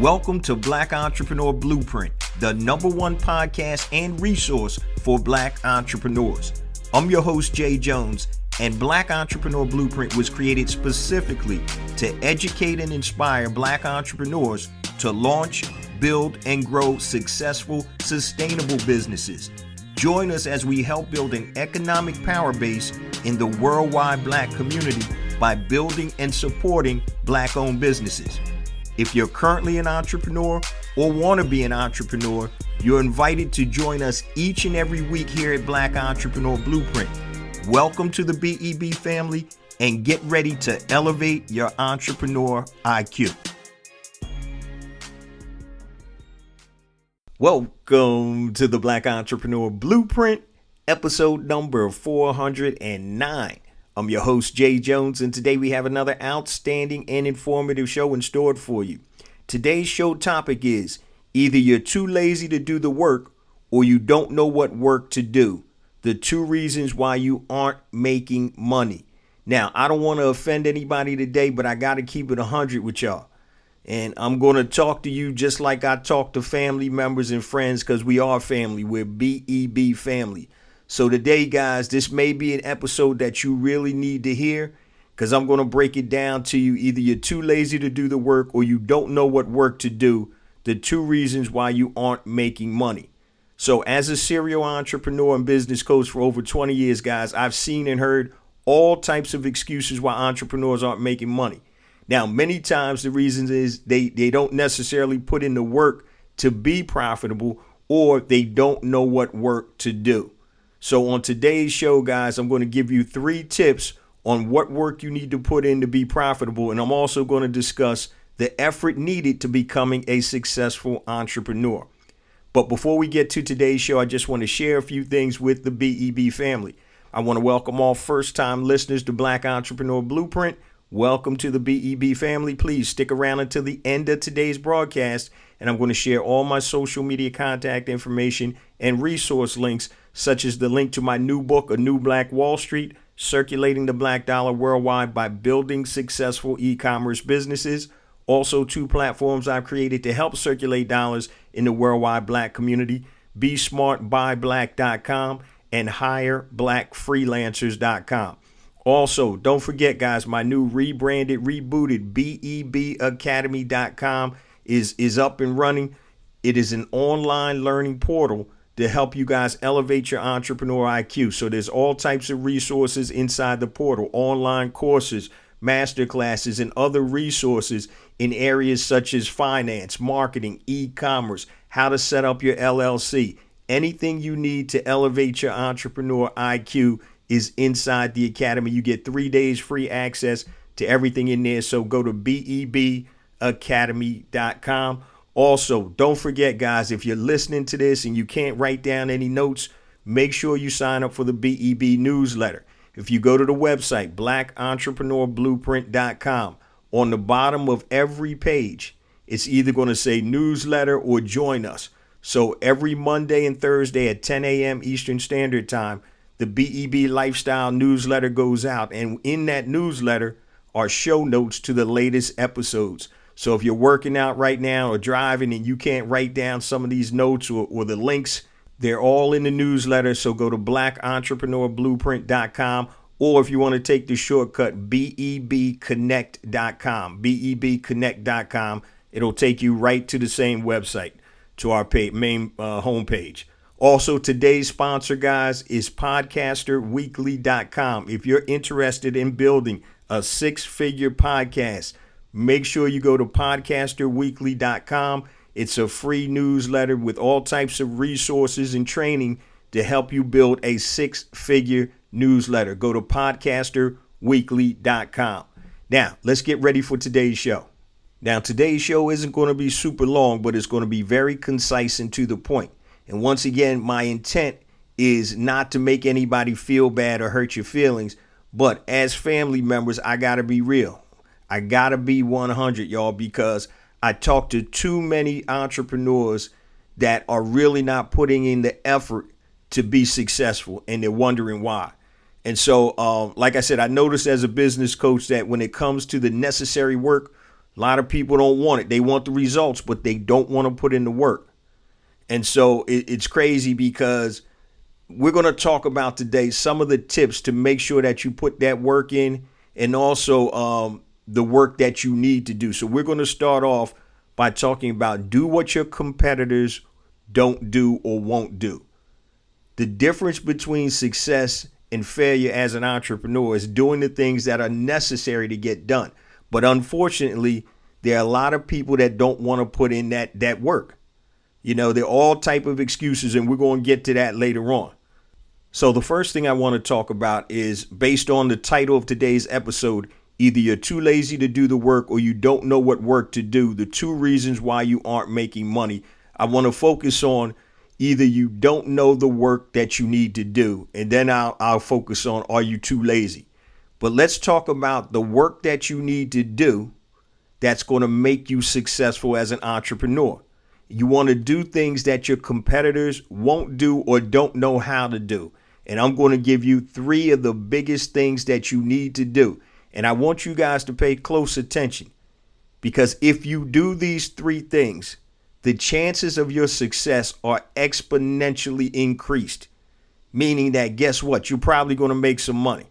Welcome to Black Entrepreneur Blueprint, the #1 podcast and resource for Black entrepreneurs. I'm your host, Jay Jones, and Black Entrepreneur Blueprint was created specifically to educate and inspire Black entrepreneurs to launch, build, and grow successful, sustainable businesses. Join us as we help build an economic power base in the worldwide Black community by building and supporting Black-owned businesses. If you're currently an entrepreneur or want to be an entrepreneur, you're invited to join us each and every week here at Black Entrepreneur Blueprint. Welcome to the BEB family and get ready to elevate your entrepreneur IQ. Welcome to the Black Entrepreneur Blueprint, episode number 409. I'm your host, Jay Jones, and today we have another outstanding and informative show in store for you. Today's show topic is either you're too lazy to do the work or you don't know what work to do. The 2 reasons why you aren't making money. Now, I don't want to offend anybody today, but I got to keep it 100 with y'all. And I'm going to talk to you just like I talk to family members and friends, because we are family. We're BEB family. So today, guys, this may be an episode that you really need to hear, because I'm going to break it down to you. Either you're too lazy to do the work or you don't know what work to do. The 2 reasons why you aren't making money. So as a serial entrepreneur and business coach for over 20 years, guys, I've seen and heard all types of excuses why entrepreneurs aren't making money. Now, many times the reason is they don't necessarily put in the work to be profitable, or they don't know what work to do. So on today's show, guys, I'm going to give you 3 tips on what work you need to put in to be profitable. And I'm also going to discuss the effort needed to becoming a successful entrepreneur. But before we get to today's show, I just want to share a few things with the BEB family. I want to welcome all first-time listeners to Black Entrepreneur Blueprint. Welcome to the BEB family. Please stick around until the end of today's broadcast, and I'm going to share all my social media contact information and resource links, such as the link to my new book, A New Black Wall Street, Circulating the Black Dollar Worldwide by Building Successful E-Commerce Businesses. Also, 2 platforms I've created to help circulate dollars in the worldwide Black community, BeSmartByBlack.com and HireBlackFreelancers.com. Also, don't forget, guys, my new rebranded, rebooted BEBacademy.com is up and running. It is an online learning portal to help you guys elevate your entrepreneur IQ. So there's all types of resources inside the portal, online courses, masterclasses, and other resources in areas such as finance, marketing, e-commerce, how to set up your LLC. Anything you need to elevate your entrepreneur IQ is inside the academy. You get 3 days free access to everything in there. So go to BEBacademy.com. Also, don't forget, guys, if you're listening to this and you can't write down any notes, make sure you sign up for the BEB newsletter. If you go to the website, blackentrepreneurBlueprint.com, on the bottom of every page, it's either going to say newsletter or join us. So every Monday and Thursday at 10 a.m. Eastern Standard Time, the BEB Lifestyle newsletter goes out. And in that newsletter are show notes to the latest episodes. So if you're working out right now or driving and you can't write down some of these notes or the links, they're all in the newsletter. So go to blackentrepreneurBlueprint.com, or if you want to take the shortcut, BEBconnect.com, BEBconnect.com. It'll take you right to the same website, to our main homepage. Also, today's sponsor, guys, is podcasterweekly.com. If you're interested in building a 6-figure podcast, make sure you go to podcasterweekly.com. It's a free newsletter with all types of resources and training to help you build a 6-figure newsletter. Go to podcasterweekly.com. Now, let's get ready for today's show. Now, today's show isn't going to be super long, but it's going to be very concise and to the point. And once again, my intent is not to make anybody feel bad or hurt your feelings. But as family members, I got to be real. I got to be 100, y'all, because I talk to too many entrepreneurs that are really not putting in the effort to be successful, and they're wondering why. And so, like I said, I noticed as a business coach that when it comes to the necessary work, A lot of people don't want it. They want the results, but they don't want to put in the work. And so it's crazy because we're going to talk about today some of the tips to make sure that you put that work in, and also the work that you need to do. So we're going to start off by talking about do what your competitors don't do or won't do. The difference between success and failure as an entrepreneur is doing the things that are necessary to get done. But unfortunately, there are a lot of people that don't want to put in that work. You know, there are all type of excuses, and we're going to get to that later on. So the first thing I want to talk about is based on the title of today's episode. Either you're too lazy to do the work or you don't know what work to do. The two reasons why you aren't making money. I want to focus on either you don't know the work that you need to do, and then I'll focus on are you too lazy. But let's talk about the work that you need to do that's going to make you successful as an entrepreneur. You want to do things that your competitors won't do or don't know how to do. And I'm going to give you 3 of the biggest things that you need to do. And I want you guys to pay close attention, because if you do these 3 things, the chances of your success are exponentially increased, meaning that guess what? You're probably going to make some money.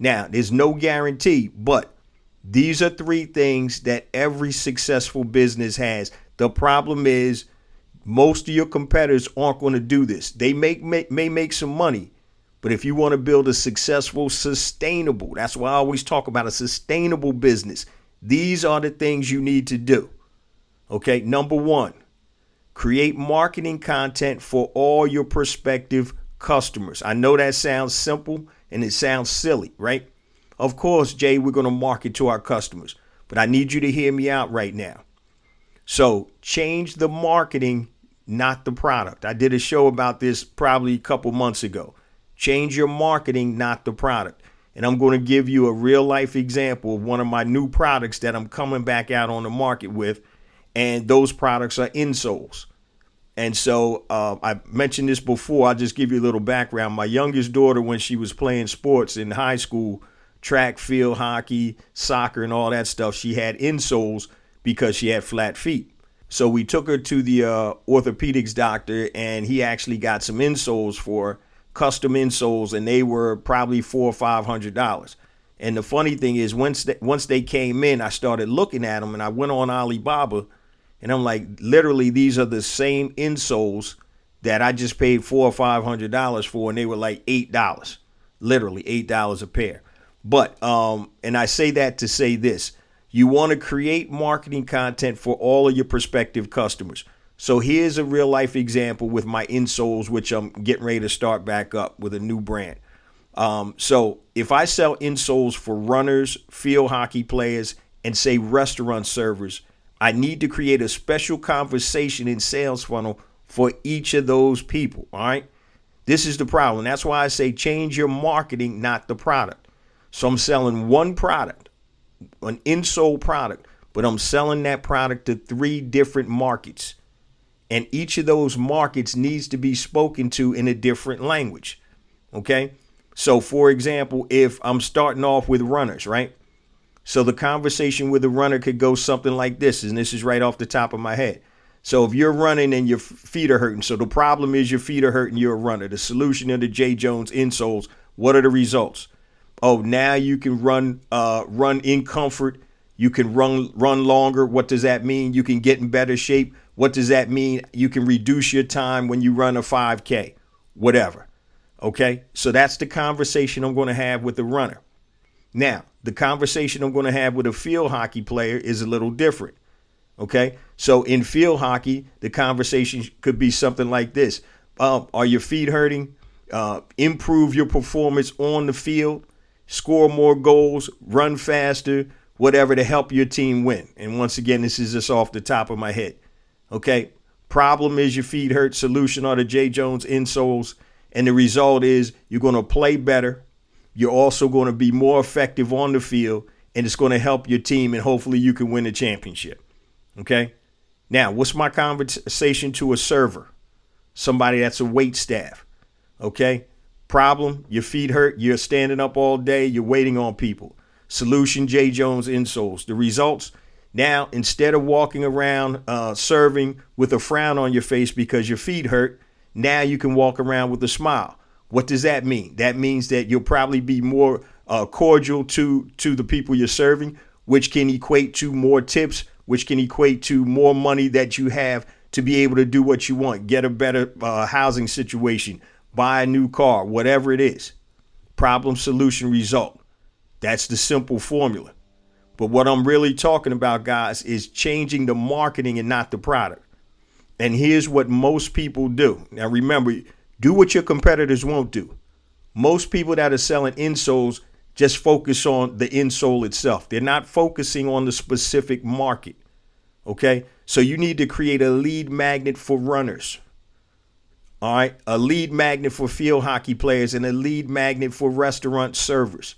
Now, there's no guarantee, but these are 3 things that every successful business has. The problem is most of your competitors aren't going to do this. They may make some money, but if you want to build a successful, sustainable, that's why I always talk about a sustainable business, these are the things you need to do. Okay, number 1, create marketing content for all your prospective customers. I know that sounds simple and it sounds silly, right? Of course, Jay, we're going to market to our customers, but I need you to hear me out right now. So change the marketing, not the product. I did a show about this probably a couple months ago. Change your marketing, not the product. And I'm going to give you a real life example of one of my new products that I'm coming back out on the market with. And those products are insoles. And so I mentioned this before. I'll just give you a little background. My youngest daughter, when she was playing sports in high school, track, field, hockey, soccer, and all that stuff, she had insoles because she had flat feet. So we took her to the orthopedics doctor, and he actually got some insoles for her, custom insoles, and they were probably $400 or $500. And the funny thing is, once they came in, I started looking at them, and I went on Alibaba, and I'm like, literally, these are the same insoles that I just paid $400 or $500 for, and they were like $8, literally $8 a pair. But and I say that to say this. You want to create marketing content for all of your prospective customers. So here's a real life example with my insoles, which I'm getting ready to start back up with a new brand. So if I sell insoles for runners, field hockey players, and say restaurant servers, I need to create a special conversation in sales funnel for each of those people. All right. This is the problem. That's why I say change your marketing, not the product. So I'm selling one product, an insole product, but I'm selling that product to 3 different markets. And each of those markets needs to be spoken to in a different language. Okay. So for example, if I'm starting off with runners, right? So the conversation with the runner could go something like this, and this is right off the top of my head. So if you're running and your feet are hurting, so the problem is your feet are hurting, you're a runner. The solution of the J. Jones insoles, what are the results? Oh, now you can run in comfort. You can run longer. What does that mean? You can get in better shape. What does that mean? You can reduce your time when you run a 5K, whatever. Okay, so that's the conversation I'm going to have with the runner. Now, the conversation I'm going to have with a field hockey player is a little different. Okay, so in field hockey, the conversation could be something like this. Are your feet hurting? Improve your performance on the field. Score more goals, run faster, whatever to help your team win. And once again, this is just off the top of my head. Okay. Problem is your feet hurt. Solution are the J. Jones insoles. And the result is you're going to play better. You're also going to be more effective on the field, and it's going to help your team, and hopefully you can win a championship. Okay. Now, what's my conversation to a server? Somebody that's a wait staff. Okay. Problem, your feet hurt, you're standing up all day, you're waiting on people. Solution, J. Jones insoles. The results, Now, instead of walking around serving with a frown on your face because your feet hurt, now you can walk around with a smile. What does that mean? That means that you'll probably be more cordial to the people you're serving, which can equate to more tips, which can equate to more money that you have to be able to do what you want, get a better housing situation, buy a new car, whatever it is. Problem, solution, result. That's the simple formula. But what I'm really talking about, guys, is changing the marketing and not the product. And here's what most people do. Now, remember, do what your competitors won't do. Most people that are selling insoles just focus on the insole itself. They're not focusing on the specific market. Okay, so you need to create a lead magnet for runners. All right, a lead magnet for field hockey players and a lead magnet for restaurant servers.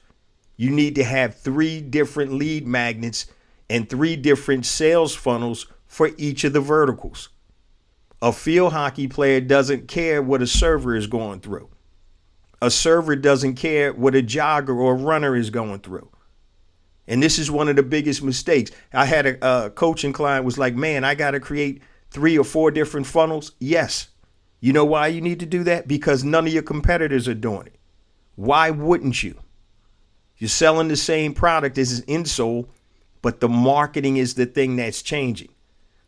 You need to have 3 different lead magnets and 3 different sales funnels for each of the verticals. A field hockey player doesn't care what a server is going through. A server doesn't care what a jogger or a runner is going through. And this is one of the biggest mistakes. I had a coaching client was like, man, I got to create 3 or 4 different funnels. Yes. You know why you need to do that? Because none of your competitors are doing it. Why wouldn't you? You're selling the same product as an insole, but the marketing is the thing that's changing.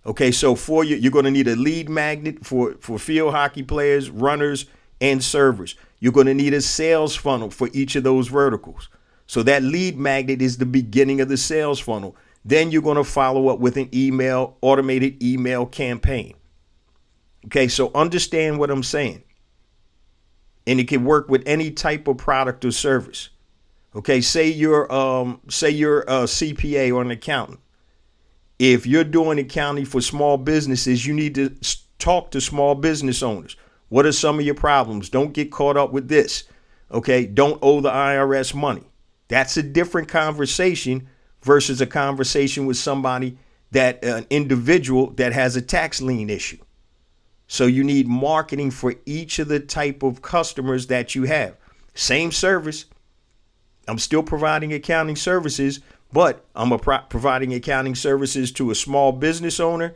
Okay, so for you, you're going to need a lead magnet for field hockey players, runners, and servers. You're going to need a sales funnel for each of those verticals. So that lead magnet is the beginning of the sales funnel. Then you're going to follow up with an automated email campaign. Okay, so understand what I'm saying. And it can work with any type of product or service. Okay, say you're a CPA or an accountant. If you're doing accounting for small businesses, you need to talk to small business owners. What are some of your problems? Don't get caught up with this. Okay, don't owe the IRS money. That's a different conversation versus a conversation with somebody an individual that has a tax lien issue. So you need marketing for each of the type of customers that you have. Same service. I'm still providing accounting services, but I'm providing accounting services to a small business owner,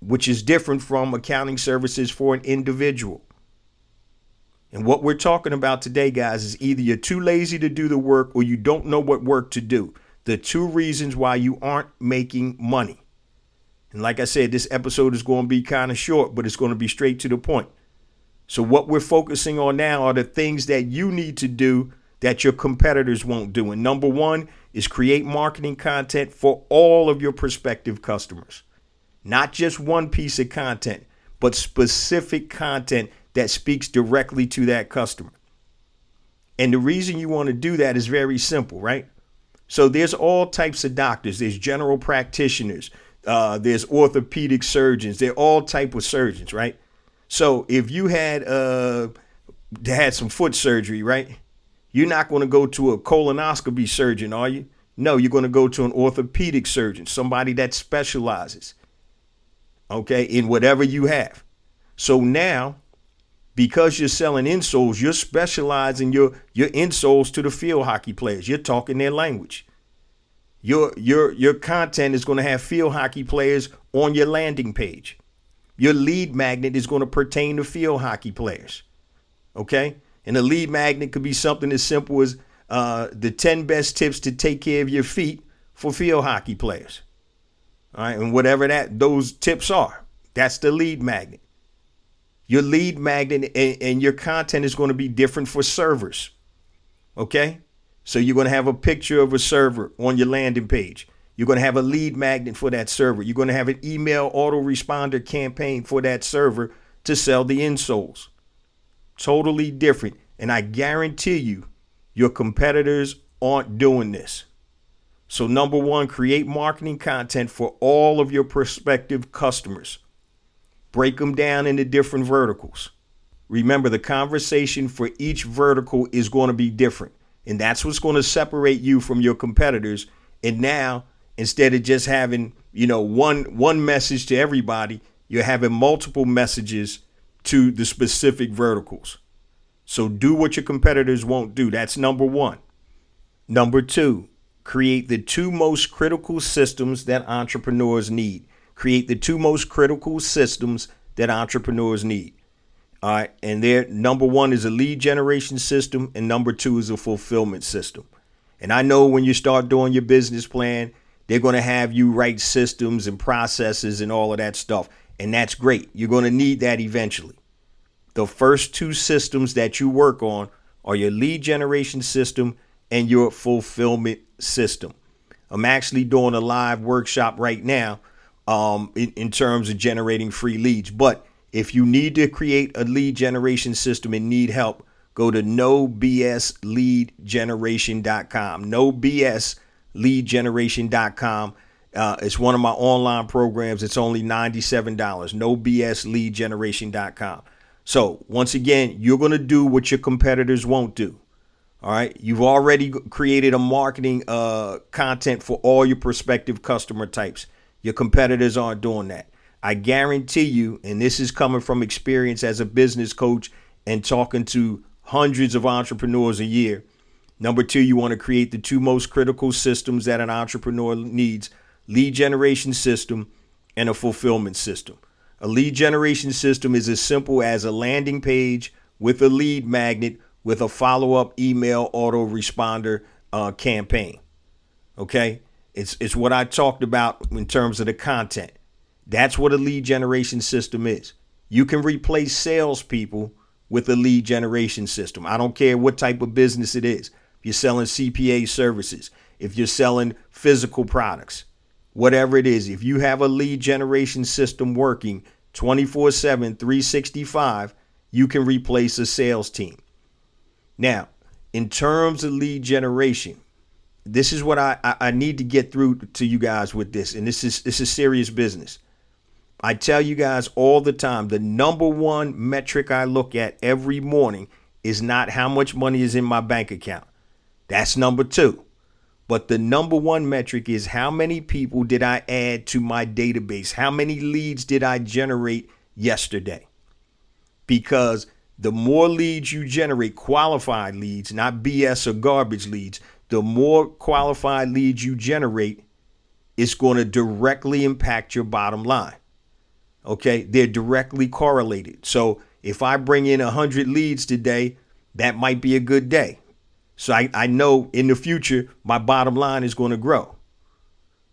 which is different from accounting services for an individual. And what we're talking about today, guys, is either you're too lazy to do the work or you don't know what work to do. The 2 reasons why you aren't making money. And like I said, this episode is going to be kind of short, but it's going to be straight to the point. So what we're focusing on now are the things that you need to do that your competitors won't do. And number 1 is create marketing content for all of your prospective customers. Not just one piece of content, but specific content that speaks directly to that customer. And the reason you want to do that is very simple, right? So there's all types of doctors. There's general practitioners. There's orthopedic surgeons. They're all type of surgeons, right? So if you had some foot surgery, right? You're not going to go to a colonoscopy surgeon, are you? No, you're going to go to an orthopedic surgeon, somebody that specializes, okay, in whatever you have. So now, because you're selling insoles, you're specializing your insoles to the field hockey players. You're talking their language. Your content is going to have field hockey players on your landing page. Your lead magnet is going to pertain to field hockey players. Okay? And a lead magnet could be something as simple as the 10 best tips to take care of your feet for field hockey players. All right, and whatever those tips are, that's the lead magnet. Your lead magnet and your content is going to be different for servers. Okay? So you're going to have a picture of a server on your landing page. You're going to have a lead magnet for that server. You're going to have an email autoresponder campaign for that server to sell the insoles. Totally different. And I guarantee you, your competitors aren't doing this. So number 1, create marketing content for all of your prospective customers. Break them down into different verticals. Remember, the conversation for each vertical is going to be different. And that's what's going to separate you from your competitors. And now, instead of just having, one message to everybody, you're having multiple messages to the specific verticals. So do what your competitors won't do. That's number 1. Number 2, create the two most critical systems that entrepreneurs need. Create the two most critical systems that entrepreneurs need. All right. And there, number one is a lead generation system, and number two is a fulfillment system. And I know when you start doing your business plan, they're going to have you write systems and processes and all of that stuff. And that's great. You're going to need that eventually. The first two systems that you work on are your lead generation system and your fulfillment system. I'm actually doing a live workshop right now in terms of generating free leads. But if you need to create a lead generation system and need help, go to nobsleadgeneration.com. Nobsleadgeneration.com. It's one of my online programs. It's only $97. Nobsleadgeneration.com. So once again, you're going to do what your competitors won't do. All right. You've already created a marketing content for all your prospective customer types. Your competitors aren't doing that. I guarantee you, and this is coming from experience as a business coach and talking to hundreds of entrepreneurs a year. Number two, you want to create the two most critical systems that an entrepreneur needs: lead generation system and a fulfillment system. A lead generation system is as simple as a landing page with a lead magnet with a follow-up email autoresponder campaign. Okay, it's what I talked about in terms of the content. That's what a lead generation system is. You can replace salespeople with a lead generation system. I don't care what type of business it is. If you're selling CPA services, if you're selling physical products, whatever it is, if you have a lead generation system working 24/7, 365, you can replace a sales team. Now, in terms of lead generation, this is what I need to get through to you guys with this. And this is serious business. I tell you guys all the time, the number one metric I look at every morning is not how much money is in my bank account. That's number two. But the number one metric is how many people did I add to my database? How many leads did I generate yesterday? Because the more leads you generate, qualified leads, not BS or garbage leads, the more qualified leads you generate, it's going to directly impact your bottom line. Okay, they're directly correlated. So if I bring in 100 leads today, that might be a good day. So I know in the future, my bottom line is going to grow.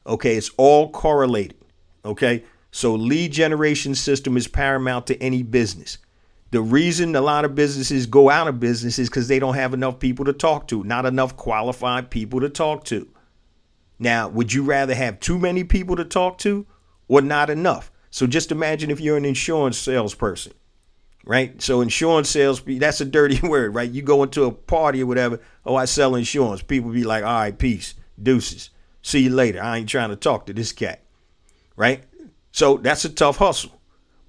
Okay, it's all correlated. Okay, so lead generation system is paramount to any business. The reason a lot of businesses go out of business is because they don't have enough people to talk to, not enough qualified people to talk to. Now, would you rather have too many people to talk to or not enough? So just imagine if you're an insurance salesperson, right? So insurance sales, that's a dirty word, right? You go into a party or whatever. Oh, I sell insurance. People be like, all right, peace, deuces. See you later. I ain't trying to talk to this cat, right? So that's a tough hustle.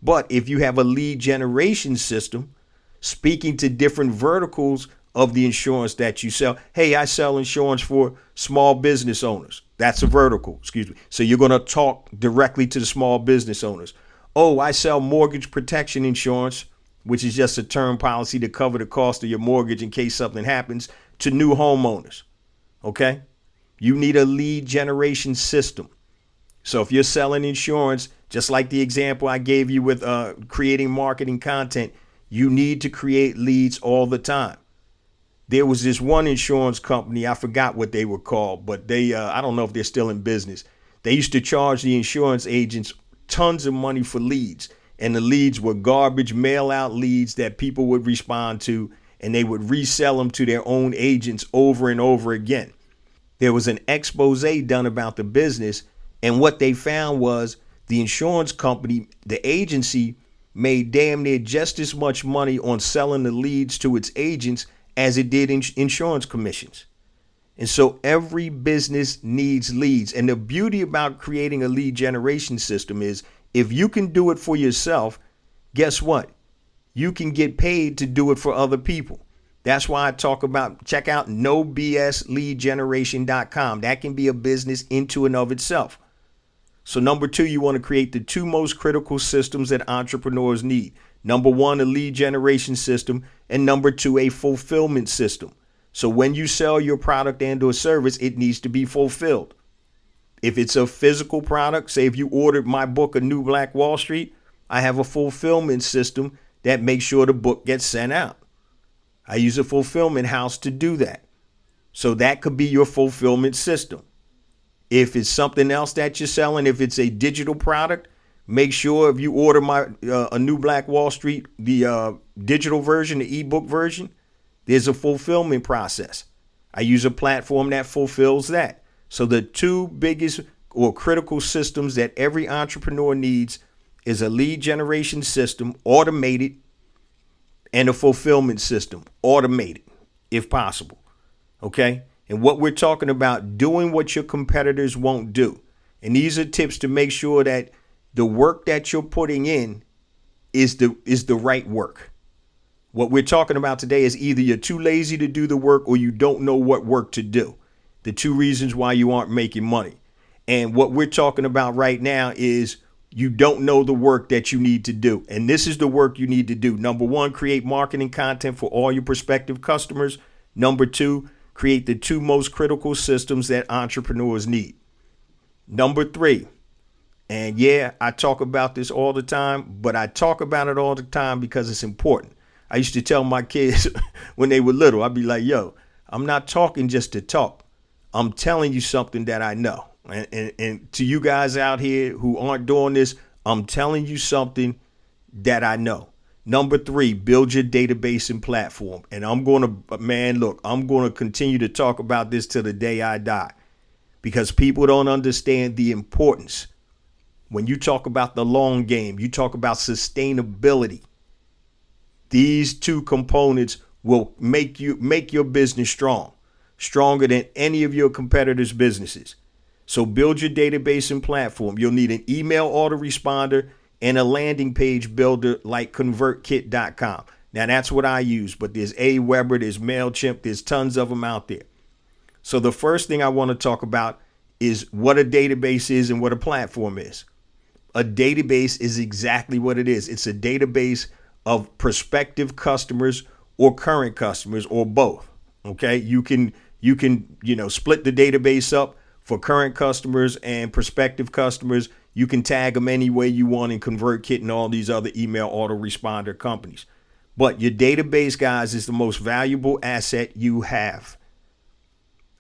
But if you have a lead generation system speaking to different verticals of the insurance that you sell, hey, I sell insurance for small business owners. That's a vertical, excuse me. So you're going to talk directly to the small business owners. Oh, I sell mortgage protection insurance, which is just a term policy to cover the cost of your mortgage in case something happens, to new homeowners. Okay? You need a lead generation system. So if you're selling insurance, just like the example I gave you with creating marketing content, you need to create leads all the time. There was this one insurance company, I forgot what they were called, but they, I don't know if they're still in business. They used to charge the insurance agents tons of money for leads. And the leads were garbage mail out leads that people would respond to, and they would resell them to their own agents over and over again. There was an expose done about the business, and what they found was the insurance company, the agency, made damn near just as much money on selling the leads to its agents as it did in insurance commissions. And so every business needs leads. And the beauty about creating a lead generation system is if you can do it for yourself, guess what? You can get paid to do it for other people. That's why I talk about, check out nobsleadgeneration.com. That can be a business into and of itself. So number two, you want to create the two most critical systems that entrepreneurs need. Number one, a lead generation system, and number two, a fulfillment system. So when you sell your product and or service, it needs to be fulfilled. If it's a physical product, say if you ordered my book, A New Black Wall Street, I have a fulfillment system that makes sure the book gets sent out. I use a fulfillment house to do that. So that could be your fulfillment system. If it's something else that you're selling, if it's a digital product, make sure if you order my A New Black Wall Street, the digital version, the ebook version, there's a fulfillment process. I use a platform that fulfills that. So the two biggest or critical systems that every entrepreneur needs is a lead generation system, automated, and a fulfillment system, automated, if possible. Okay? And what we're talking about, doing what your competitors won't do. And these are tips to make sure that the work that you're putting in is the right work. What we're talking about today is either you're too lazy to do the work or you don't know what work to do. The two reasons why you aren't making money. And what we're talking about right now is you don't know the work that you need to do. And this is the work you need to do. Number one, create marketing content for all your prospective customers. Number two, create the two most critical systems that entrepreneurs need. Number three, and yeah, I talk about this all the time, but I talk about it all the time because it's important. I used to tell my kids when they were little, I'd be like, yo, I'm not talking just to talk. I'm telling you something that I know. And to you guys out here who aren't doing this, I'm telling you something that I know. Number three, build your database and platform. And I'm going to continue to talk about this till the day I die, because people don't understand the importance. When you talk about the long game, you talk about sustainability. These two components will make your business strong, stronger than any of your competitors' businesses. So build your database and platform. You'll need an email autoresponder and a landing page builder like ConvertKit.com. Now that's what I use, but there's Aweber, there's MailChimp, there's tons of them out there. So the first thing I want to talk about is what a database is and what a platform is. A database is exactly what it is. It's a database of prospective customers or current customers or both. Okay, you can split the database up for current customers and prospective customers. You can tag them any way you want in ConvertKit and all these other email autoresponder companies. But your database, guys, is the most valuable asset you have.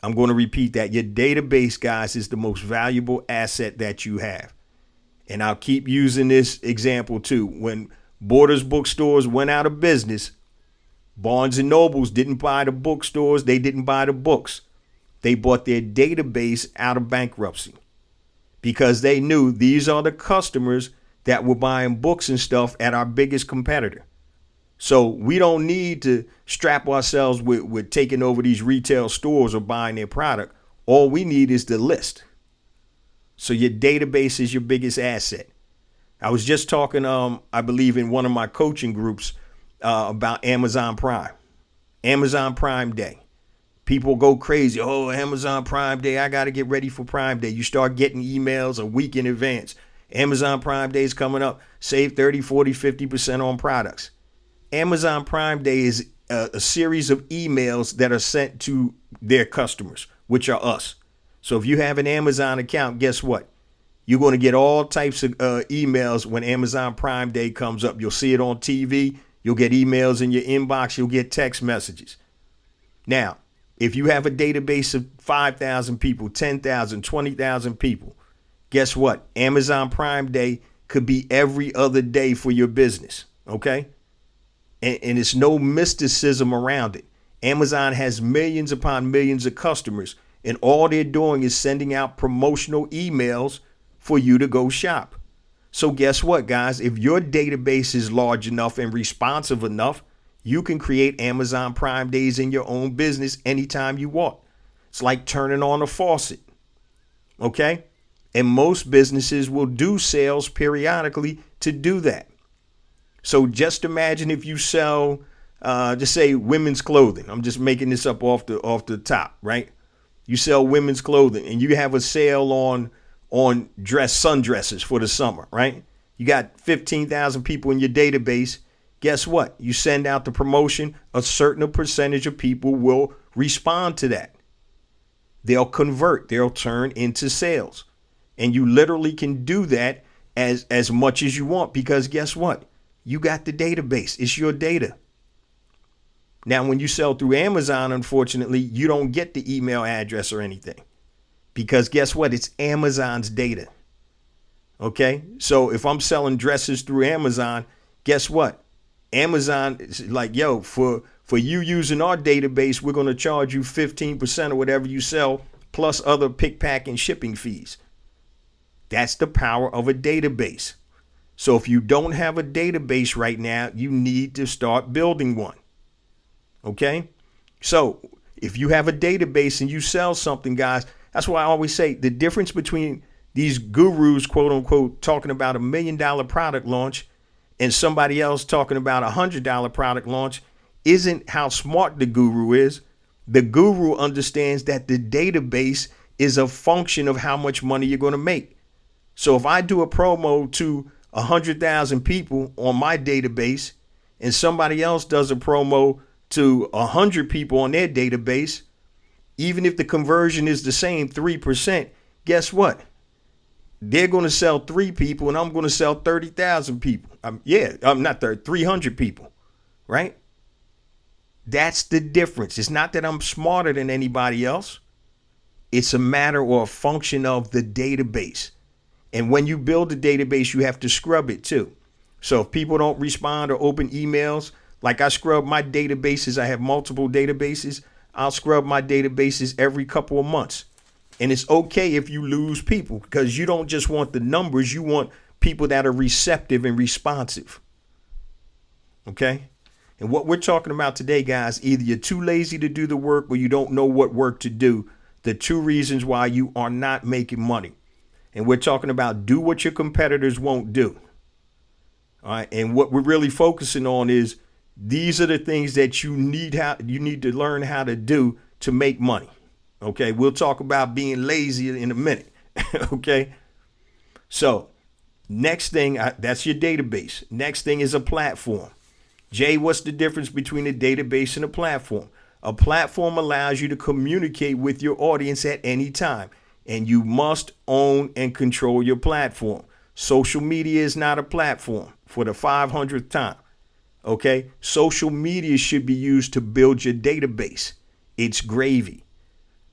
I'm going to repeat that. Your database, guys, is the most valuable asset that you have. And I'll keep using this example too. When Borders bookstores went out of business, Barnes and Nobles didn't buy the bookstores. They didn't buy the books. They bought their database out of bankruptcy because they knew these are the customers that were buying books and stuff at our biggest competitor. So we don't need to strap ourselves with taking over these retail stores or buying their product. All we need is the list. So your database is your biggest asset. I was just talking, I believe in one of my coaching groups about Amazon Prime. Amazon Prime Day. People go crazy. Oh, Amazon Prime Day. I got to get ready for Prime Day. You start getting emails a week in advance. Amazon Prime Day is coming up. Save 30, 40, 50% on products. Amazon Prime Day is a series of emails that are sent to their customers, which are us. So if you have an Amazon account, guess what? You're going to get all types of emails when Amazon Prime Day comes up. You'll see it on TV. You'll get emails in your inbox. You'll get text messages. Now, if you have a database of 5,000 people, 10,000, 20,000 people, guess what? Amazon Prime Day could be every other day for your business. Okay? And it's no mysticism around it. Amazon has millions upon millions of customers, and all they're doing is sending out promotional emails for you to go shop. So guess what, guys? If your database is large enough and responsive enough, you can create Amazon Prime Days in your own business anytime you want. It's like turning on a faucet. Okay? And most businesses will do sales periodically to do that. So just imagine if you sell, just say women's clothing. I'm just making this up off the top, right? You sell women's clothing and you have a sale on sundresses for the summer, right? You got 15,000 people in your database. guess what? You send out the promotion, a certain percentage of people will respond to that. They'll convert, they'll turn into sales. And you literally can do that as much as you want, because guess what? You got the database. It's your data. Now, when you sell through Amazon, unfortunately, you don't get the email address or anything, because guess what? It's Amazon's data. Okay. So if I'm selling dresses through Amazon, guess what? Amazon is like, yo, for you using our database, we're going to charge you 15% of whatever you sell, plus other pick, pack, and shipping fees. That's the power of a database. So if you don't have a database right now, you need to start building one. Okay. So if you have a database and you sell something, guys, that's why I always say the difference between these gurus, quote unquote, talking about $1 million product launch and somebody else talking about $100 product launch isn't how smart the guru is. The guru understands that the database is a function of how much money you're going to make. So if I do a promo to 100,000 people on my database and somebody else does a promo to 100 people on their database, even if the conversion is the same, 3%, guess what? They're going to sell 3 people and I'm going to sell 30,000 people. I'm not 300 people, right? That's the difference. It's not that I'm smarter than anybody else. It's a matter or a function of the database. And when you build a database, you have to scrub it too. So if people don't respond or open emails, like I scrub my databases, I have multiple databases. I'll scrub my databases every couple of months. And it's okay if you lose people, because you don't just want the numbers. You want people that are receptive and responsive. Okay. And what we're talking about today, guys, either you're too lazy to do the work or you don't know what work to do. The 2 reasons why you are not making money. And we're talking about do what your competitors won't do. All right. And what we're really focusing on is these are the things that you need to learn how to do to make money. OK, we'll talk about being lazy in a minute. OK, so next thing, that's your database. Next thing is a platform. Jay, what's the difference between a database and a platform? A platform allows you to communicate with your audience at any time, and you must own and control your platform. Social media is not a platform, for the 500th time. OK, social media should be used to build your database. It's gravy.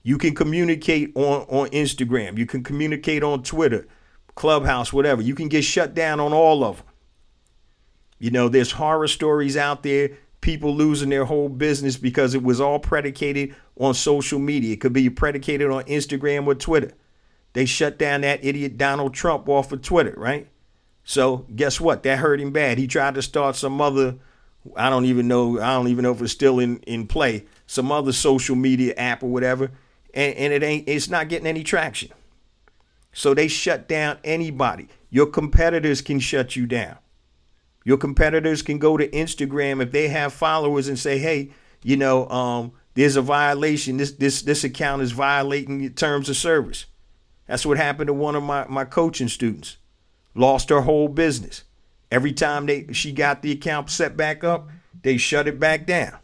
You can communicate on Instagram. You can communicate on Twitter, Clubhouse, whatever. You can get shut down on all of them. You know, there's horror stories out there, people losing their whole business because it was all predicated on social media. It could be predicated on Instagram or Twitter. They shut down that idiot Donald Trump off of Twitter, right? So guess what? That hurt him bad. He tried to start some other, I don't even know if it's still in play, some other social media app or whatever. And it's not getting any traction. So they shut down anybody. Your competitors can shut you down. Your competitors can go to Instagram if they have followers and say, hey, you know, there's a violation. This account is violating your terms of service. That's what happened to one of my coaching students. Lost her whole business. Every time she got the account set back up, they shut it back down.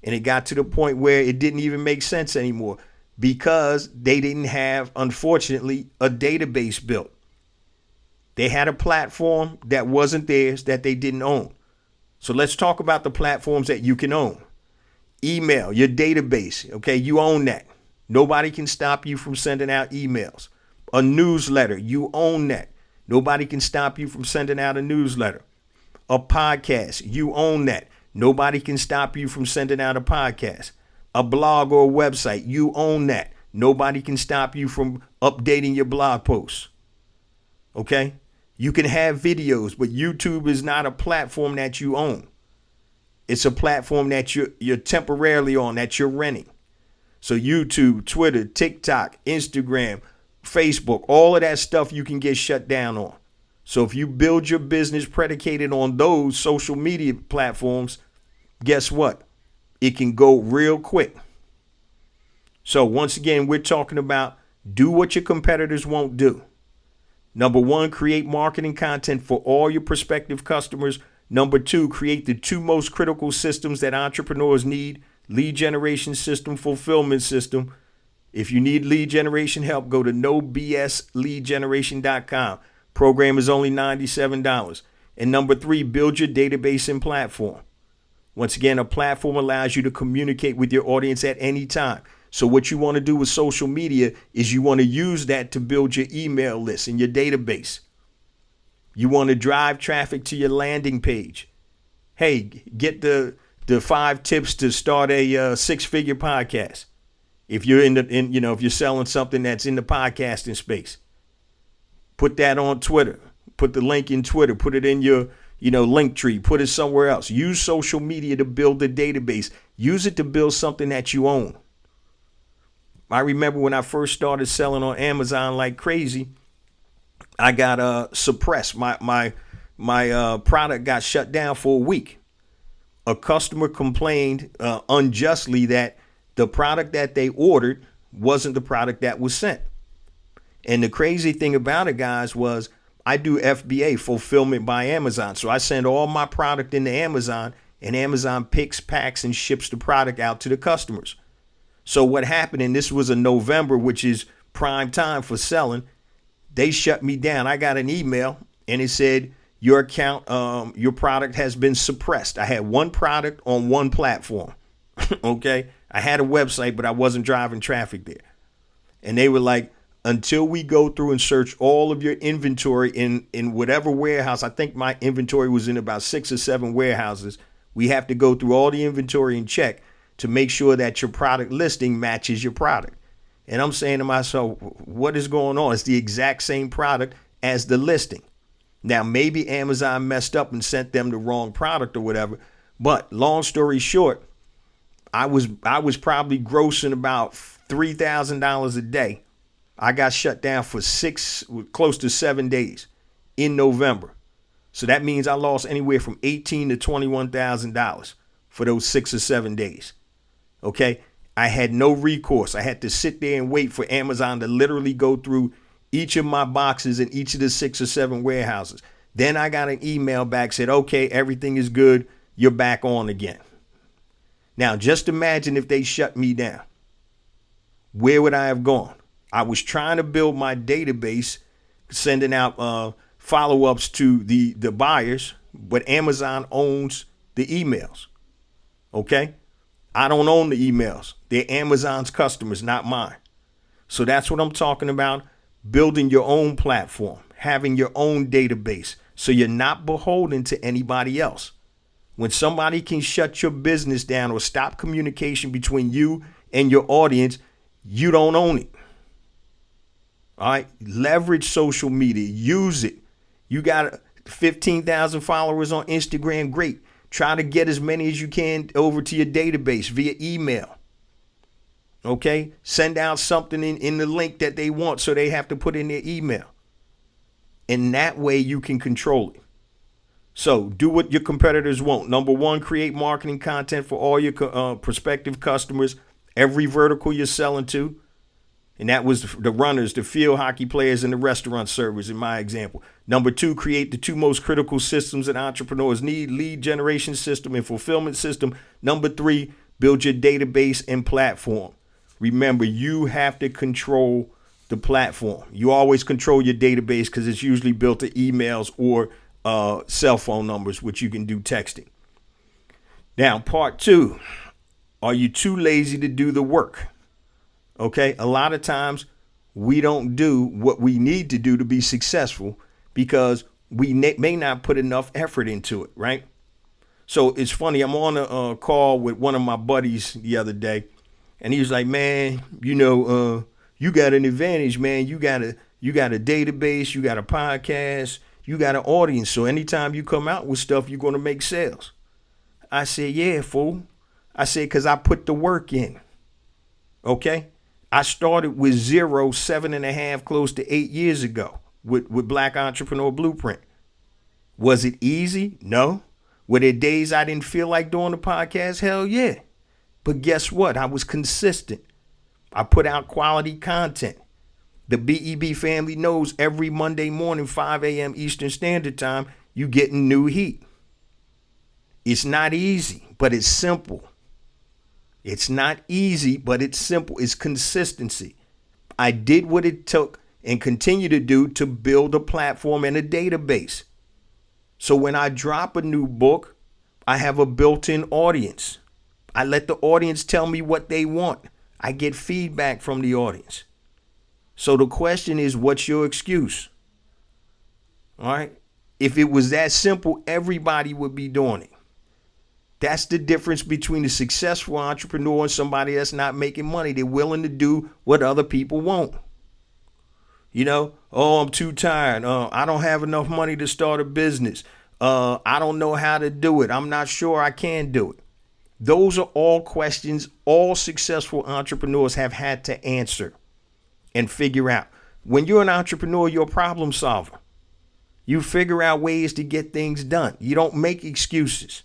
And it got to the point where it didn't even make sense anymore because they didn't have, unfortunately, a database built. They had a platform that wasn't theirs that they didn't own. So let's talk about the platforms that you can own. Email, your database. Okay, you own that. Nobody can stop you from sending out emails. A newsletter, you own that. Nobody can stop you from sending out a newsletter. A podcast, you own that. Nobody can stop you from sending out a podcast. A blog or a website, you own that. Nobody can stop you from updating your blog posts. Okay? You can have videos, but YouTube is not a platform that you own. It's a platform that you're temporarily on, that you're renting. So YouTube, Twitter, TikTok, Instagram, Facebook, all of that stuff you can get shut down on. So if you build your business predicated on those social media platforms, guess what? It can go real quick. So once again, we're talking about do what your competitors won't do. Number 1, create marketing content for all your prospective customers Number 2, create the 2 most critical systems that entrepreneurs need: lead generation system, fulfillment system. If you need lead generation help, go to nobsleadgeneration.com. Program is only $97. And number 3, build your database and platform. Once again, a platform allows you to communicate with your audience at any time. So what you want to do with social media is you want to use that to build your email list and your database. You want to drive traffic to your landing page. Hey, get the 5 tips to start a 6-figure podcast. If you're if you're selling something that's in the podcasting space, put that on Twitter. Put the link in Twitter. Put it in your link tree. Put it somewhere else. Use social media to build a database. Use it to build something that you own. I remember when I first started selling on Amazon like crazy, I got suppressed. My product got shut down for a week. A customer complained unjustly that the product that they ordered wasn't the product that was sent. And the crazy thing about it, guys, was I do FBA, fulfillment by Amazon. So I send all my product into Amazon, and Amazon picks, packs, and ships the product out to the customers. So what happened, and this was in November, which is prime time for selling, they shut me down. I got an email and it said, your account, your product has been suppressed. I had one product on one platform. Okay. I had a website, but I wasn't driving traffic there. And they were like, until we go through and search all of your inventory in whatever warehouse, I think my inventory was in about 6 or 7 warehouses. We have to go through all the inventory and check to make sure that your product listing matches your product. And I'm saying to myself, what is going on? It's the exact same product as the listing. Now, maybe Amazon messed up and sent them the wrong product or whatever. But long story short, I was probably grossing about $3,000 a day. I got shut down for close to 7 days in November. So that means I lost anywhere from $18,000 to $21,000 for those 6 or 7 days. Okay. I had no recourse. I had to sit there and wait for Amazon to literally go through each of my boxes in each of the 6 or 7 warehouses. Then I got an email back, said, okay, everything is good. You're back on again. Now, just imagine if they shut me down. Where would I have gone? I was trying to build my database, sending out follow-ups to the buyers, but Amazon owns the emails. Okay? I don't own the emails. They're Amazon's customers, not mine. So that's what I'm talking about. Building your own platform, having your own database, so you're not beholden to anybody else. When somebody can shut your business down or stop communication between you and your audience, you don't own it. All right. Leverage social media. Use it. You got 15,000 followers on Instagram. Great. Try to get as many as you can over to your database via email. Okay. Send out something in the link that they want, so they have to put in their email. And that way you can control it. So do what your competitors won't. Number 1, create marketing content for all your prospective customers, every vertical you're selling to. And that was the runners, the field hockey players, and the restaurant servers in my example. Number 2, create the 2 most critical systems that entrepreneurs need: lead generation system and fulfillment system. Number 3, build your database and platform. Remember, you have to control the platform. You always control your database because it's usually built to emails or cell phone numbers, which you can do texting. Now, part 2, are you too lazy to do the work? Okay, a lot of times we don't do what we need to do to be successful because we may not put enough effort into it, right? So it's funny, I'm on a call with one of my buddies the other day, and he was like, man, you got an advantage, man. You got a database, you got a podcast, you got an audience. So anytime you come out with stuff, you're going to make sales. I said, yeah, fool. I said, because I put the work in. Okay. I started with 0, 7.5, close to 8 years ago with Black Entrepreneur Blueprint. Was it easy? No. Were there days I didn't feel like doing the podcast? Hell yeah. But guess what? I was consistent. I put out quality content. The BEB family knows every Monday morning, 5 a.m. Eastern Standard Time, you getting new heat. It's not easy, but it's simple. It's not easy, but it's simple. It's consistency. I did what it took and continue to do to build a platform and a database. So when I drop a new book, I have a built-in audience. I let the audience tell me what they want. I get feedback from the audience. So the question is, what's your excuse? All right. If it was that simple, everybody would be doing it. That's the difference between a successful entrepreneur and somebody that's not making money. They're willing to do what other people won't. Oh, I'm too tired. I don't have enough money to start a business. I don't know how to do it. I'm not sure I can do it. Those are all questions all successful entrepreneurs have had to answer and figure out. When you're an entrepreneur, you're a problem solver. You figure out ways to get things done. You don't make excuses.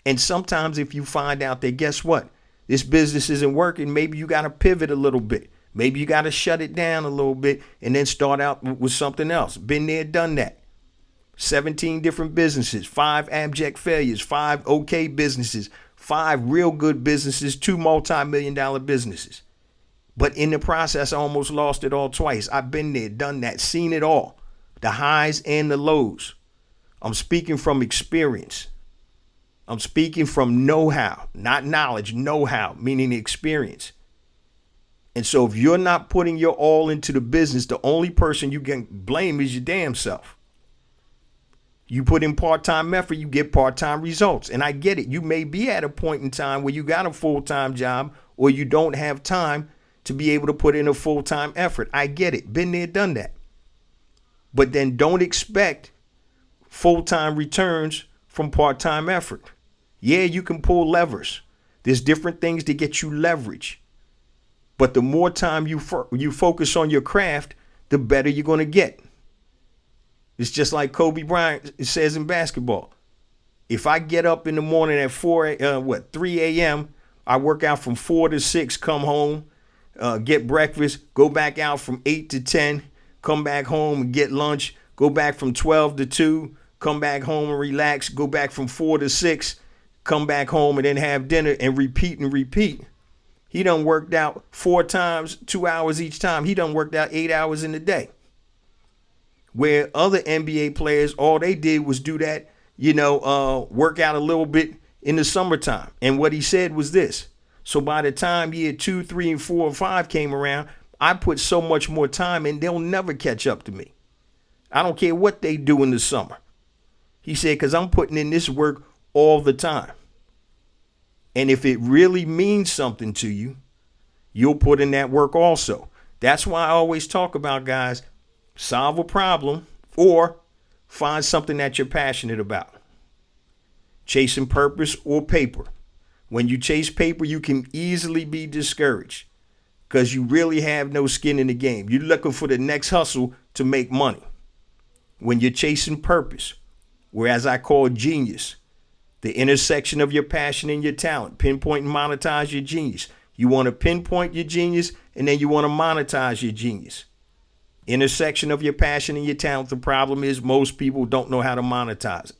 And sometimes if you find out that, guess what, this business isn't working, maybe you got to pivot a little bit. Maybe you got to shut it down a little bit and then start out with something else. Been there, done that. 17 different businesses, 5 abject failures, 5 okay businesses, 5 real good businesses, 2 multi-million-dollar businesses. But in the process, I almost lost it all twice. I've been there, done that, seen it all, the highs and the lows. I'm speaking from experience. I'm speaking from know-how, not knowledge, know-how, meaning experience. And so if you're not putting your all into the business, the only person you can blame is your damn self. You put in part-time effort, you get part-time results. And I get it. You may be at a point in time where you got a full-time job or you don't have time to be able to put in a full-time effort. I get it. Been there, done that. But then don't expect full-time returns from part-time effort. Yeah, you can pull levers. There's different things to get you leverage. But the more time you focus on your craft, the better you're going to get. It's just like Kobe Bryant says in basketball. If I get up in the morning at 3 a.m., I work out from 4 to 6, come home, get breakfast, go back out from 8 to 10, come back home and get lunch, go back from 12 to 2, come back home and relax, go back from 4 to 6, come back home and then have dinner and repeat and repeat. He done worked out 4 times, 2 hours each time. He done worked out 8 hours in a day. Where other NBA players, all they did was do that, work out a little bit in the summertime. And what he said was this. So by the time year 2, 3, and 4, and 5 came around, I put so much more time and they'll never catch up to me. I don't care what they do in the summer. He said, because I'm putting in this work all the time. And if it really means something to you, you'll put in that work also. That's why I always talk about, guys, solve a problem or find something that you're passionate about. Chasing purpose or paper. When you chase paper, you can easily be discouraged because you really have no skin in the game. You're looking for the next hustle to make money. When you're chasing purpose, whereas I call genius, the intersection of your passion and your talent, pinpoint and monetize your genius. You want to pinpoint your genius and then you want to monetize your genius. Intersection of your passion and your talent. The problem is most people don't know how to monetize it.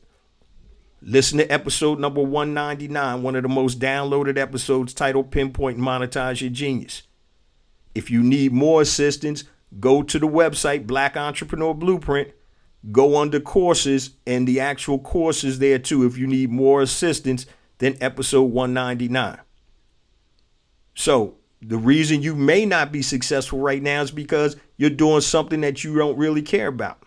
Listen to episode number 199, one of the most downloaded episodes, titled Pinpoint and Monetize Your Genius. If you need more assistance, go to the website, Black Entrepreneur Blueprint. Go under courses and the actual courses there too if you need more assistance than episode 199. So the reason you may not be successful right now is because you're doing something that you don't really care about.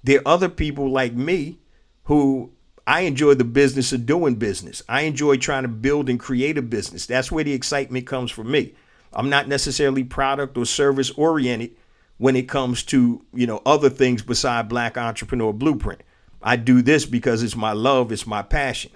There are other people like me who I enjoy the business of doing business. I enjoy trying to build and create a business. That's where the excitement comes from me. I'm not necessarily product or service oriented when it comes to, other things beside Black Entrepreneur Blueprint. I do this because it's my love. It's my passion.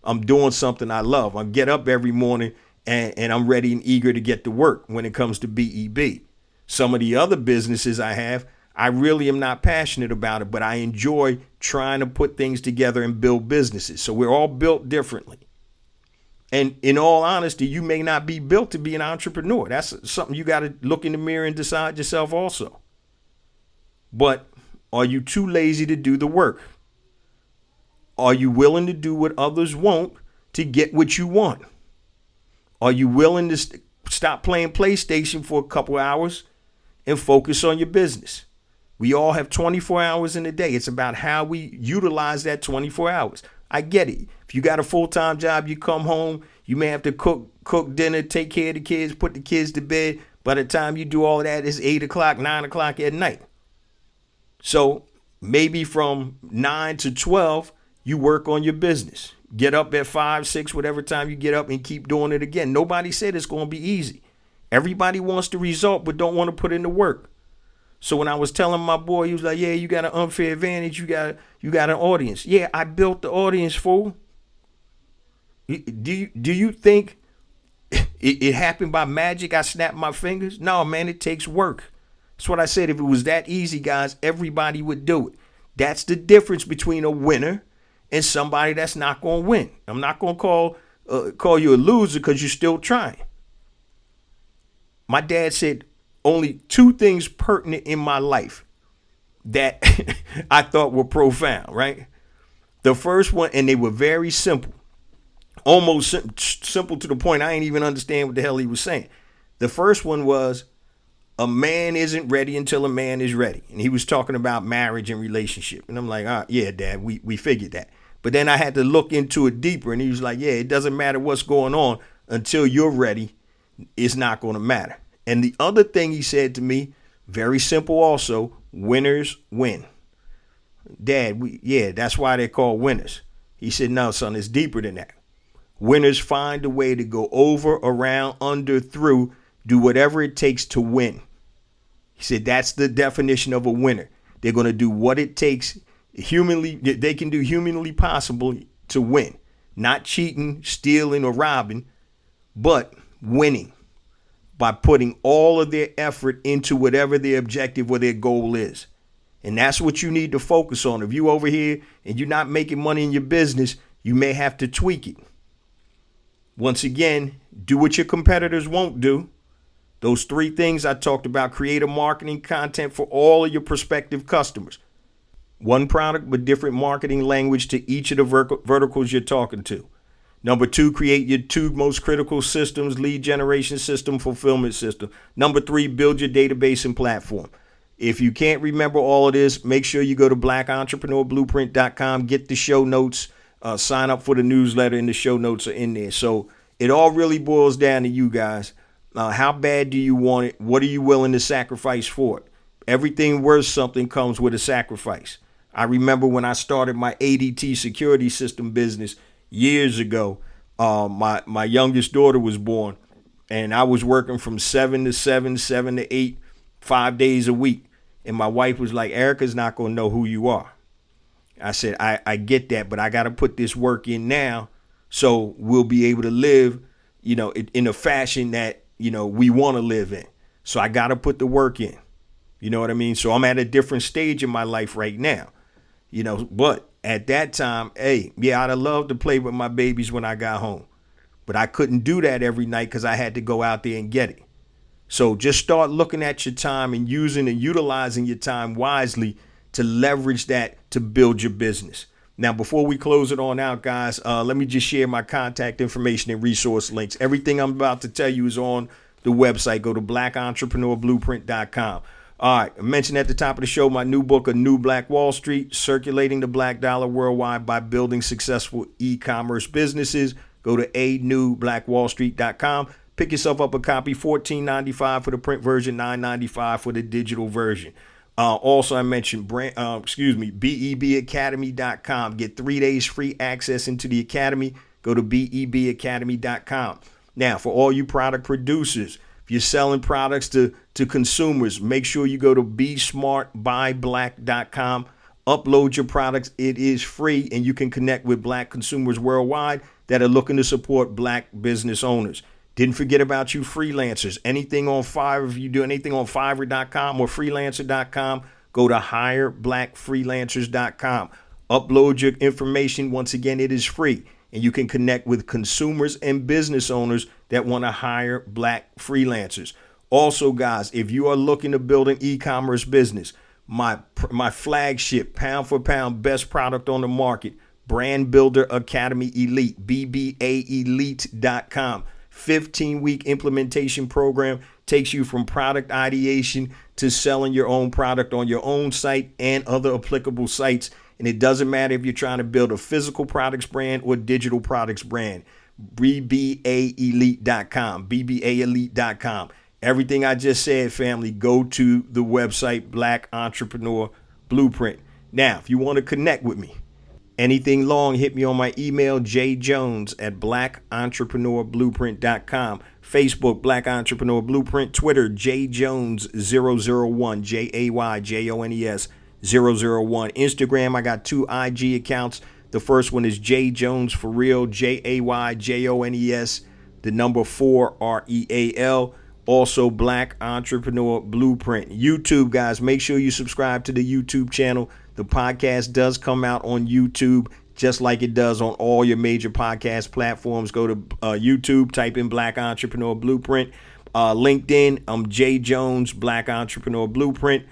I'm doing something I love. I get up every morning and I'm ready and eager to get to work when it comes to BEB. Some of the other businesses I have, I really am not passionate about it, but I enjoy trying to put things together and build businesses. So we're all built differently. And in all honesty, you may not be built to be an entrepreneur. That's something you got to look in the mirror and decide yourself also. But are you too lazy to do the work? Are you willing to do what others won't to get what you want? Are you willing to stop playing PlayStation for a couple hours and focus on your business? We all have 24 hours in a day. It's about how we utilize that 24 hours. I get it. If you got a full-time job, you come home, you may have to cook dinner, take care of the kids, put the kids to bed. By the time you do all of that, it's 8 o'clock, 9 o'clock at night. So maybe from 9 to 12, you work on your business. Get up at 5, 6, whatever time you get up, and keep doing it again. Nobody said it's going to be easy. Everybody wants the result but don't want to put in the work. So when I was telling my boy, he was like, yeah, you got an unfair advantage. You got an audience. Yeah, I built the audience, fool. Do you think it happened by magic? I snapped my fingers? No, man, it takes work. That's what I said. If it was that easy, guys, everybody would do it. That's the difference between a winner and somebody that's not going to win. I'm not going to call you a loser because you're still trying. My dad said only 2 things pertinent in my life that I thought were profound, right? The first one, and they were very simple, almost simple to the point I ain't even understand what the hell he was saying. The first one was, a man isn't ready until a man is ready. And he was talking about marriage and relationship. And I'm like, yeah, Dad, we figured that. But then I had to look into it deeper. And he was like, yeah, it doesn't matter what's going on until you're ready. It's not going to matter. And the other thing he said to me, very simple also, winners win. Dad, that's why they're called winners. He said, no, son, it's deeper than that. Winners find a way to go over, around, under, through, do whatever it takes to win. He said that's the definition of a winner. They're going to do what it takes they can do humanly possible to win. Not cheating, stealing, or robbing, but winning by putting all of their effort into whatever their objective or their goal is. And that's what you need to focus on. If you over here and you're not making money in your business, you may have to tweak it. Once again, do what your competitors won't do. Those 3 things I talked about: creative marketing content for all of your prospective customers. One product, but different marketing language to each of the verticals you're talking to. Number 2, create your 2 most critical systems: lead generation system, fulfillment system. Number 3, build your database and platform. If you can't remember all of this, make sure you go to blackentrepreneurblueprint.com, get the show notes, sign up for the newsletter, and the show notes are in there. So it all really boils down to you guys. How bad do you want it? What are you willing to sacrifice for it? Everything worth something comes with a sacrifice. I remember when I started my ADT security system business years ago, my youngest daughter was born, and I was working from 7 to 7, 7 to 8, 5 days a week. And my wife was like, Erica's not going to know who you are. I said, I get that, but I got to put this work in now so we'll be able to live, in a fashion that, we want to live in. So I got to put the work in. You know what I mean? So I'm at a different stage in my life right now, but at that time, I'd have loved to play with my babies when I got home, but I couldn't do that every night because I had to go out there and get it. So just start looking at your time and using and utilizing your time wisely to leverage that to build your business. Now, before we close it on out, guys, let me just share my contact information and resource links. Everything I'm about to tell you is on the website. Go to blackentrepreneurblueprint.com. All right. I mentioned at the top of the show my new book, A New Black Wall Street, Circulating the Black Dollar Worldwide by Building Successful E-Commerce Businesses. Go to anewblackwallstreet.com. Pick yourself up a copy, $14.95 for the print version, $9.95 for the digital version. Also, I mentioned BEBacademy.com. Get 3 days free access into the academy. Go to BEBacademy.com. Now, for all you product producers, if you're selling products to consumers, make sure you go to BeSmartBuyBlack.com. Upload your products. It is free, and you can connect with Black consumers worldwide that are looking to support Black business owners. Didn't forget about you freelancers. Anything on Fiverr, if you do anything on Fiverr.com or freelancer.com, go to hireblackfreelancers.com. Upload your information. Once again, it is free. And you can connect with consumers and business owners that want to hire Black freelancers. Also, guys, if you are looking to build an e-commerce business, my flagship, pound for pound, best product on the market, Brand Builder Academy Elite, BBAElite.com. 15-week implementation program takes you from product ideation to selling your own product on your own site and other applicable sites. And it doesn't matter if you're trying to build a physical products brand or digital products brand. BBAElite.com, BBAElite.com. Everything I just said, family, go to the website Black Entrepreneur Blueprint. Now, if you want to connect with me, anything long, hit me on my email, jjones@blackentrepreneurblueprint.com. Facebook, Black Entrepreneur Blueprint. Twitter, jjones001, JAYJONES 001. Instagram, I got 2 IG accounts. The first one is jjones for real, JAYJONES, the number 4 REAL. Also, Black Entrepreneur Blueprint. YouTube, guys, make sure you subscribe to the YouTube channel. The podcast does come out on YouTube, just like it does on all your major podcast platforms. Go to YouTube, type in Black Entrepreneur Blueprint. LinkedIn, I'm J Jones, Black Entrepreneur Blueprint.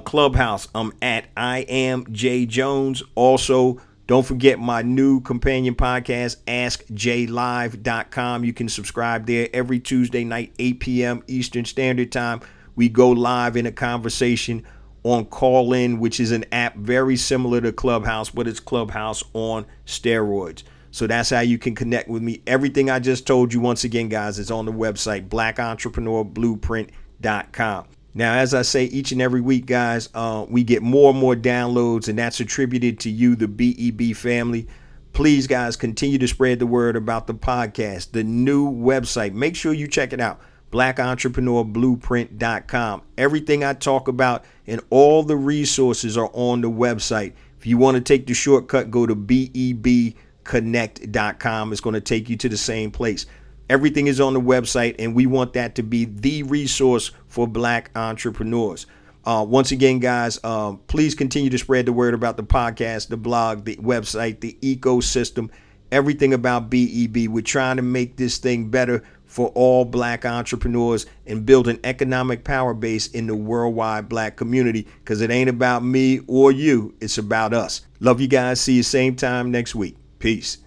Clubhouse, I'm at I am J Jones. Also, don't forget my new companion podcast, AskJLive.com. You can subscribe there every Tuesday night, 8 p.m. Eastern Standard Time. We go live in a conversation on Call In, which is an app very similar to Clubhouse, but it's Clubhouse on steroids. So that's how you can connect with me. Everything I just told you, once again, guys, is on the website, BlackEntrepreneurblueprint.com. Now, as I say each and every week, guys, we get more and more downloads, and that's attributed to you, the BEB family. Please, guys, continue to spread the word about the podcast, the new website. Make sure you check it out, BlackEntrepreneurblueprint.com. Everything I talk about and all the resources are on the website. If you want to take the shortcut, go to BEBconnect.com. It's going to take you to the same place. Everything is on the website, and we want that to be the resource for Black entrepreneurs. Once again, guys, please continue to spread the word about the podcast, the blog, the website, the ecosystem, everything about BEB. We're trying to make this thing better for all Black entrepreneurs and build an economic power base in the worldwide Black community, because it ain't about me or you. It's about us. Love you guys. See you same time next week. Peace.